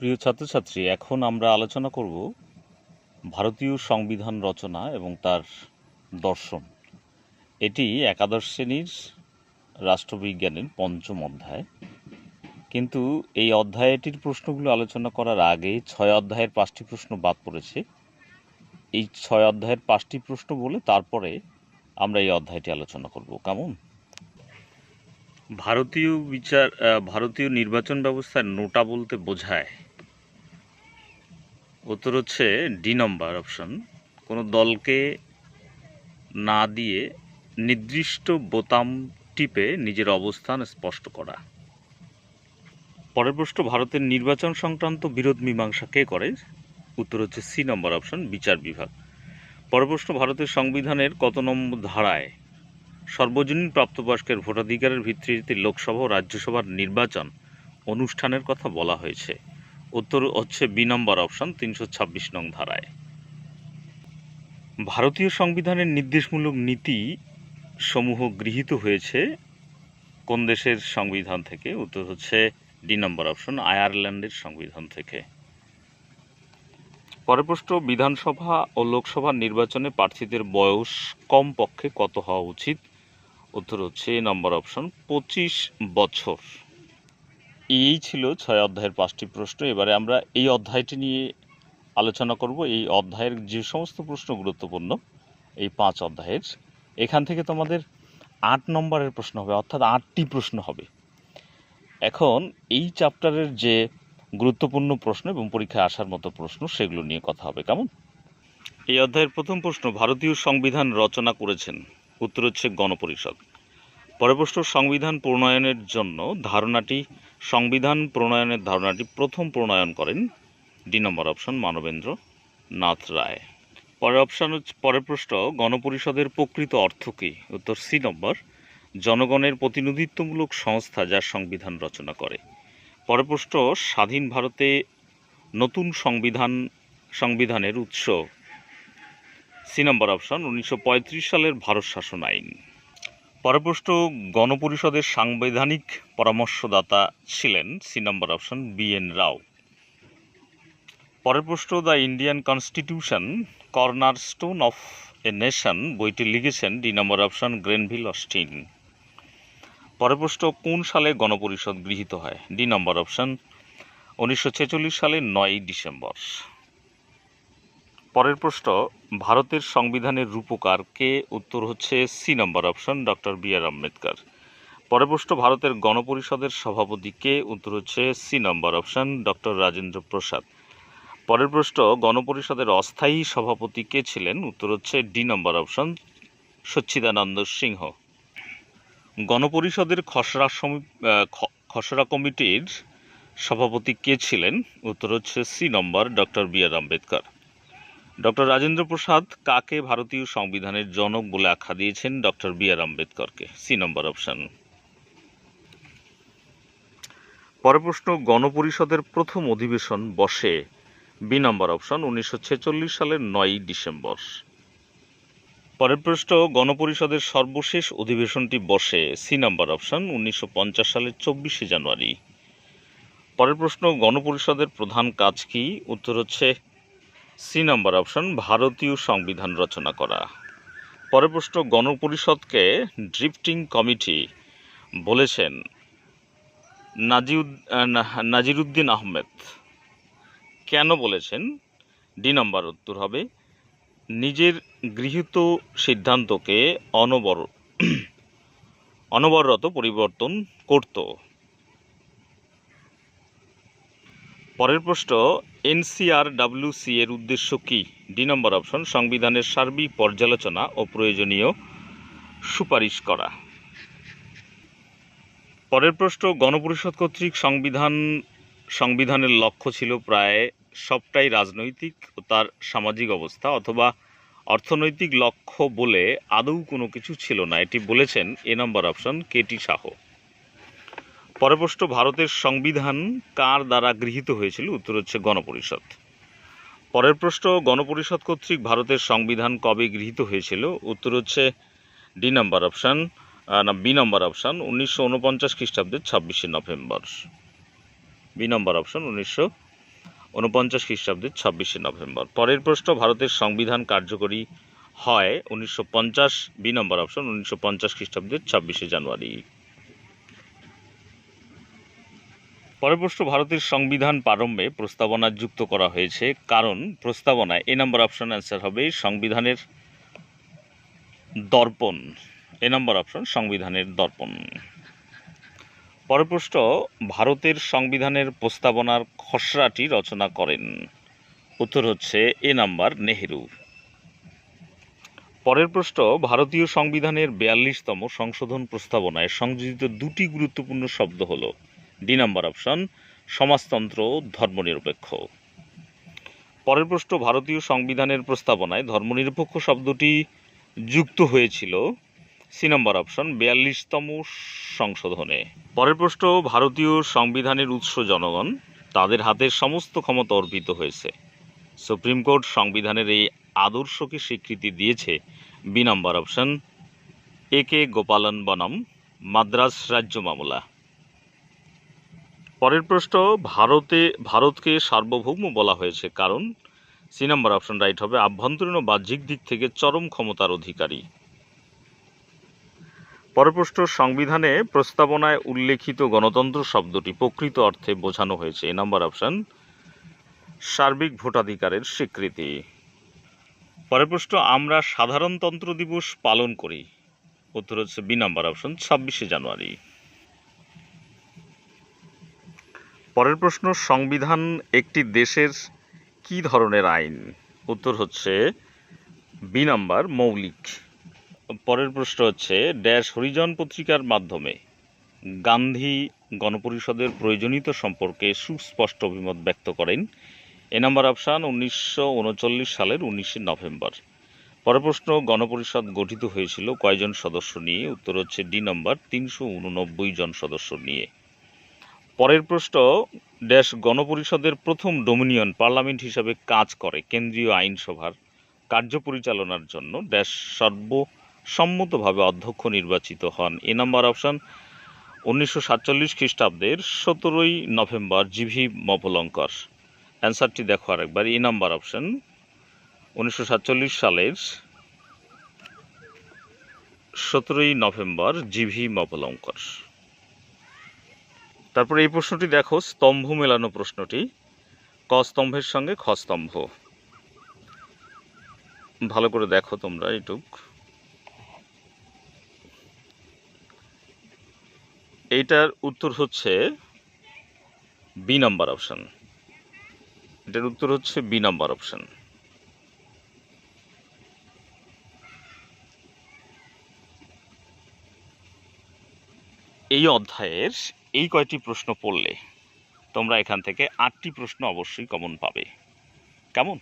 প্রিয় ছাত্রছাত্রী, এখন আমরা আলোচনা করব ভারতীয় সংবিধান রচনা এবং তার দর্শন। এটি একাদশ শ্রেণীর রাষ্ট্রবিজ্ঞানের পঞ্চম অধ্যায়, কিন্তু এই অধ্যায়টির প্রশ্নগুলো আলোচনা করার আগে 6 অধ্যায়ের 5টি প্রশ্ন বাদ পড়েছে। এই 6 অধ্যায়ের 5টি প্রশ্ন বলে তারপরে আমরা এই অধ্যায়টি আলোচনা করব। কেমন? ভারতীয় নির্বাচন ব্যবস্থার নোটা বলতে বোঝায়, উত্তর হচ্ছে ডি নম্বর অপশন, কোনো দলকে না দিয়ে নির্দিষ্ট বোতাম টিপে নিজের অবস্থান স্পষ্ট করা। পরের প্রশ্ন, ভারতের নির্বাচন সংক্রান্ত বিরোধ মীমাংসা কে করে? উত্তর হচ্ছে সি নম্বর অপশন, বিচার বিভাগ। পরের প্রশ্ন, ভারতের সংবিধানের কত নম্বর ধারায় সর্বজনীন প্রাপ্তবয়স্কের ভোটাধিকারের ভিত্তিতে লোকসভা ও রাজ্যসভার নির্বাচন অনুষ্ঠানের কথা বলা হয়েছে? উত্তর হচ্ছে বি নম্বর অপশন, 326 নং ধারায়। ভারতীয় সংবিধানের নির্দেশমূলক নীতি সমূহ গৃহীত হয়েছে কোন দেশের সংবিধান থেকে? উত্তর হচ্ছে ডি নম্বর অপশন, আয়ারল্যান্ডের সংবিধান থেকে। পরের প্রশ্ন, বিধানসভা ও লোকসভা নির্বাচনে প্রার্থীদের বয়স কমপক্ষে কত হওয়া উচিত? উত্তর হচ্ছে এ নম্বর অপশন, 25 বছর। এই ছিল 6 অধ্যায়ের 5টি প্রশ্ন। এবারে আমরা এই অধ্যায়টি নিয়ে আলোচনা করব। এই অধ্যায়ের যে সমস্ত প্রশ্ন গুরুত্বপূর্ণ এই 5 অধ্যায়ের, এখান থেকে তোমাদের 8 নম্বরের প্রশ্ন হবে, অর্থাৎ 8টি প্রশ্ন হবে। এখন এই চ্যাপ্টারের যে গুরুত্বপূর্ণ প্রশ্ন এবং পরীক্ষায় আসার মতো প্রশ্ন, সেগুলো নিয়ে কথা হবে। কেমন? এই অধ্যায়ের প্রথম প্রশ্ন, ভারতীয় সংবিধান রচনা করেছেন? উত্তর হচ্ছে গণপরিষদ। পরের প্রশ্ন, সংবিধান প্রণয়নের ধারণাটি প্রথম প্রণয়ন করেন? ডি নম্বর অপশন, মানবেন্দ্র নাথ রায়। পরের প্রশ্ন, গণপরিষদের প্রকৃত অর্থ কী? উত্তর সি নম্বর, জনগণের প্রতিনিধিত্বমূলক সংস্থা যা সংবিধান রচনা করে। পরের প্রশ্ন, স্বাধীন ভারতে নতুন সংবিধানের উৎস? সি নম্বর অপশন, 1935 সালের ভারত শাসন আইন। পরের প্রশ্ন, গণপরিষদের সাংবিধানিক পরামর্শদাতা ছিলেন? C number option, BN. রাও। পরের প্রশ্ন, the Indian constitution cornerstone of a nation বইটি লিখেছেন? ডি নম্বর অপশন, গ্রেনভিল অস্টিন। পরের প্রশ্ন, কোন সালে গণপরিষদ গৃহীত হয়? ডি নম্বর অপশন, 1946 সালের 9 ডিসেম্বর। পরের প্রশ্ন, ভারতের সংবিধানের রূপকার কে? উত্তর হচ্ছে C number option, doctor B R. Ambedkar. পরের প্রশ্ন, ভারতের গণপরিষদের সভাপতি কে? উত্তর হচ্ছে C number option, doctor Rajendra প্রসাদ। পরের প্রশ্ন, গণপরিষদের অস্থায়ী সভাপতি কে ছিলেন? উত্তর হচ্ছে ডি নম্বর অপশন, সচ্চিদানন্দ সিংহ। গণপরিষদের খসড়া কমিটির সভাপতি কে ছিলেন? উত্তর হচ্ছে C number, doctor B R. Ambedkar. Doctor Rajendra Prasad কাকে ভারতীয় সংবিধানের জনক বলে আখ্যা দিয়েছেন? Doctor B R. আম্বেদকরকে। C number option. পরের প্রশ্ন, গণপরিষদের প্রথম অধিবেশন বসে? বি নম্বর অপশন, 1946 সালের 9 ডিসেম্বর। পরের প্রশ্ন, গণপরিষদের সর্বশেষ অধিবেশনটি বসে? সি নম্বর অপশন, 1950 সালের 24 জানুয়ারি। পরের প্রশ্ন, গণপরিষদের প্রধান কাজ কি? উত্তর হচ্ছে সি নম্বর অপশন, ভারতীয় সংবিধান রচনা করা। পরের প্রশ্ন, গণপরিষদকে ড্রিফটিং কমিটি বলেছেন নাজিরুদ্দিন আহমেদ। কেন বলেছেন? ডি নম্বর উত্তর হবে, নিজের গৃহীত সিদ্ধান্তকে অনবরত পরিবর্তন করত। পরের প্রশ্ন, এনসিআরডব্লিউসি এর উদ্দেশ্য কি? ডি নম্বর অপশন, সংবিধানের সার্বিক পর্যালোচনা ও প্রয়োজনীয় সুপারিশ করা। পরের প্রশ্ন, গণপরিষদ কর্তৃক সংবিধানের লক্ষ্য ছিল প্রায় সবটাই রাজনৈতিক ও তার সামাজিক অবস্থা অথবা অর্থনৈতিক লক্ষ্য বলে আদৌ কোনো কিছু ছিল না, এটি বলেছেন এ নম্বর অপশন, কে.টি. শাহ। পরের প্রশ্ন, ভারতের সংবিধান কার দ্বারা গৃহীত হয়েছিল? উত্তর হচ্ছে গণপরিষদ। পরের প্রশ্ন, গণপরিষদ কর্তৃক ভারতের সংবিধান কবে গৃহীত হয়েছিল? উত্তর হচ্ছে বি নম্বর অপশন, 1949 খ্রিস্টাব্দের 26 নভেম্বর। বি নম্বর অপশন, 1949 49 খ্রিস্টাব্দের 26শে নভেম্বর। পরের প্রশ্ন, ভারতের সংবিধান কার্যকরী হয় 1950, বি নম্বর অপশন 1950 খ্রিস্টাব্দের 26শে জানুয়ারি। পরের প্রশ্ন, ভারতের সংবিধান প্রারম্ভে প্রস্তাবনা যুক্ত করা হয়েছে কারণ প্রস্তাবনায়, এ নম্বর অপশন অ্যান্সার হবে সংবিধানের দর্পণ, এ নম্বর অপশন সংবিধানের দর্পণ। পরের প্রশ্ন, ভারতের সংবিধানের প্রস্তাবনার খসড়াটি রচনা করেন, উত্তর হচ্ছে এ নাম্বার নেহেরু। পরের প্রশ্ন, ভারতীয় সংবিধানের 42তম সংশোধন প্রস্তাবনায় সংযোজিত দুটি গুরুত্বপূর্ণ শব্দ হল, ডি নাম্বার অপশন সমাজতন্ত্র, ধর্মনিরপেক্ষ। পরের প্রশ্ন, ভারতীয় সংবিধানের প্রস্তাবনায় ধর্মনিরপেক্ষ শব্দটি যুক্ত হয়েছিল, সি নম্বর অপশন 42তম সংশোধনে। পরের প্রশ্ন, ভারতীয় সংবিধানের উৎস জনগণ, তাদের হাতে সমস্ত ক্ষমতা অর্পিত হয়েছে। সুপ্রিম কোর্ট সংবিধানের এই আদর্শকে স্বীকৃতি দিয়েছে, বি নম্বর অপশন এ কে গোপালন বনম, মাদ্রাস রাজ্য মামলা। পরের প্রশ্ন, ভারতকে সার্বভৌম বলা হয়েছে কারণ, সি নম্বর অপশন রাইট হবে আভ্যন্তরীণ ও বাহ্যিক দিক থেকে চরম ক্ষমতার অধিকারী। পরের প্রশ্ন, সংবিধানে প্রস্তাবনায় উল্লেখিত গণতন্ত্র শব্দটি প্রকৃত অর্থে বোঝানো হয়েছে, এ নম্বর অপশন সার্বিক ভোটাধিকারের স্বীকৃতি। পরের প্রশ্ন, আমরা সাধারণতন্ত্র দিবস পালন করি, উত্তর হচ্ছে বি নম্বর অপশন 26শে জানুয়ারি। পরের প্রশ্ন, সংবিধান একটি দেশের কি ধরনের আইন, উত্তর হচ্ছে বি নম্বর মৌলিক। পরের প্রশ্ন হচ্ছে, ড্যাশ হরিজন পত্রিকার মাধ্যমে গান্ধী গণপরিষদের প্রয়োজনীয়তা সম্পর্কে সুস্পষ্ট অভিমত ব্যক্ত করেন, এ নম্বর অপশান 1939 সালের 19শে নভেম্বর। পরের প্রশ্ন, গণপরিষদ গঠিত হয়েছিল কয়জন সদস্য নিয়ে, উত্তর হচ্ছে ডি নম্বর 389 জন সদস্য নিয়ে। পরের প্রশ্ন, ড্যাশ গণপরিষদের প্রথম ডোমিনিয়ন পার্লামেন্ট হিসাবে কাজ করে কেন্দ্রীয় আইনসভার কার্য পরিচালনার জন্য ড্যাশ সর্বসম্মতভাবে অধ্যক্ষ নির্বাচিত হন, এ নম্বর অপশান 1947 খ্রিস্টাব্দের 17ই নভেম্বর জিভি মভলঙ্কর। অ্যান্সারটি দেখো আরেকবার, এ নাম্বার অপশন 1947 সালের 17ই নভেম্বর জিভি মভলঙ্কর। তারপরে এই প্রশ্নটি দেখো, স্তম্ভ মেলানো প্রশ্নটি, ক স্তম্ভের সঙ্গে খ স্তম্ভ, ভালো করে দেখো তোমরা এইটুক। এইটার উত্তর হচ্ছে বি নাম্বার অপশন, এটার উত্তর হচ্ছে বি নাম্বার অপশন। এই অধ্যায়ের এই কয়টি প্রশ্ন পড়লে তোমরা এখান থেকে 8টি প্রশ্ন অবশ্যই কমন পাবে। কেমন?